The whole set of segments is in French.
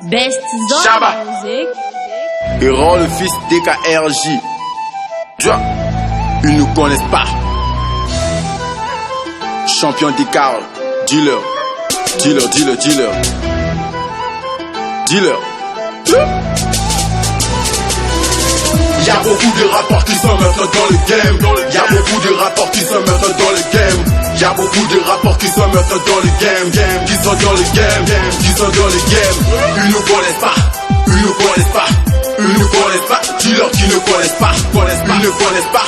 Best Chaba. Music. Héros le fils DKRJ. Tu vois, ils nous connaissent pas. Champion d'écart, dealer. Y'a beaucoup de rappeurs qui sont maintenant dans le game. Y'a beaucoup de rappeurs qui sont maintenant dans le game. Y'a beaucoup de rappeurs qui sont maintenant dans le game. Qui sont dans le game. Ils nous connaissent pas. Dis-leur qu'ils ne connaissent pas. Ils ne connaissent pas.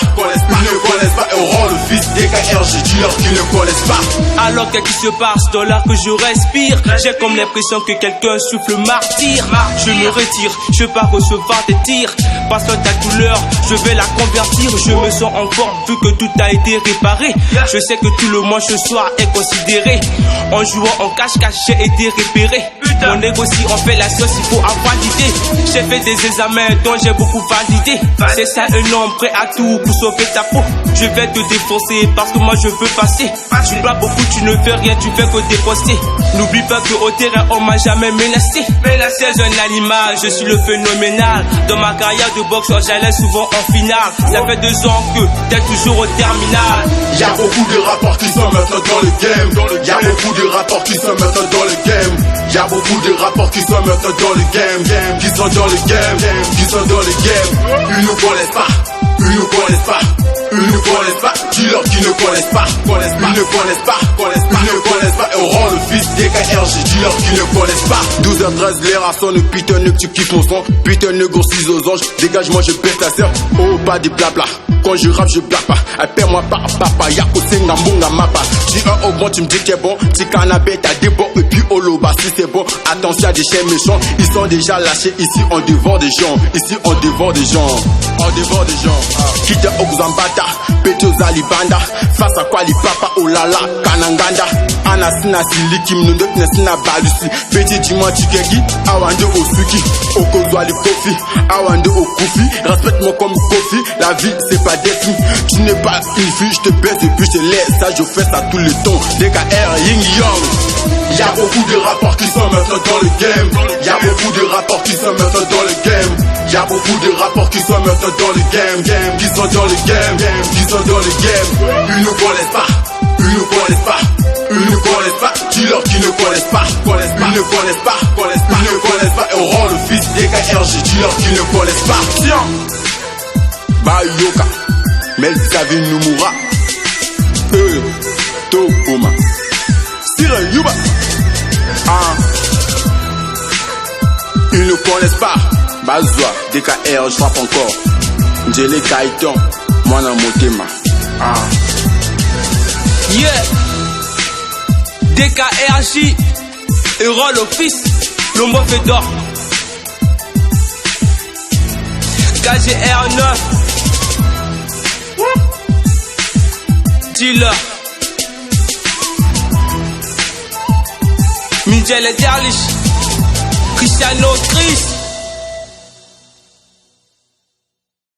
Et on rend le fils DKRJ. Dis-leur qu'ils ne connaissent pas. Alors qu'est-ce qui se passe dans l'air que je respire? J'ai comme l'impression que quelqu'un souffle martyr. Je me retire, je veux pas recevoir des tirs. Parce que ta douleur, je vais la convertir. Je me sens en forme vu que tout a été réparé. Je sais que tout le monde ce soir est considéré. En jouant en cache-cache, j'ai été repéré. On négocie, on fait la sauce, il faut avoir l'idée. J'ai fait des examens dont j'ai beaucoup validé. C'est ça un homme prêt à tout pour sauver ta peau. Je vais te défoncer parce que moi je veux passer. Tu dois beaucoup, tu ne fais rien, tu fais que déposter. N'oublie pas que au terrain on m'a jamais menacé. C'est un animal, je suis le phénoménal. Dans ma carrière de boxeur, j'allais souvent en finale. Ça fait 2 ans que t'es toujours au terminal. Y'a beaucoup de rappeurs qui sont maintenant dans le game. Y'a beaucoup de rappeurs qui sont maintenant dans le game. Y'a beaucoup de rappeurs qui sont maintenant dans le game. Qui sont dans le game. Ils nous connaissent pas. Dis-leur qu'ils ne connaissent pas. Ils ne connaissent pas. Et on rend le fils DKRJ. Dis-leur qu'ils ne connaissent pas. 12h13, les rations de putain ne tu kiffes mon son. Putain ne grossis aux anges. Dégage moi je pète ta sœur. Oh pas des blabla. Quand je rappe je blague pas. Appelle-moi pas papa. Yako senga mbonga mapa. Si un augmente tu me dis qu'il est bon. Si canabé t'as des bons. Et puis holoba si c'est bon. Attention à des chiens méchants. Ils sont déjà lâchés. Ici on dévore des gens. Kita okuzambata. Petro zalibanda. Face à quoi les papa oh la la. Kananganda. Anasina siliki mnondot nesina balusi. Petit dimanche tikeki. Awande osuki. Okozwa li kofi. Awande okufi. Respecte-moi comme Kofi. La vie c'est pas des films. Tu n'es pas une fille. Je te baisse et puis je te laisse. Ça je fais ça tout le temps. DKR Ying Young. Y'a beaucoup de rappeurs qui sont maintenant dans le game. Y'a beaucoup de rappeurs qui sont maintenant dans le game. Y'a beaucoup de rappeurs qui sont maintenant dans le game. Qui sont dans le game. Ils ne connaissent pas. Dis-leur qu'ils ne connaissent pas. Ils ne connaissent pas. Et on rend le fils DKRJ. Dis-leur qu'ils ne connaissent pas. Tiens. Bayoka. Melvin Numura. Tokuma. Sira Yuba. Ils ne connaissent pas. Bazwa, DKR, je frappe encore. Njele Kaiton, Mwana Motema. Yeah. DKRJ. Héros l'office. Le mot fait d'or. KGR9. Dealer. Michel Derlich. Cristiano Chris.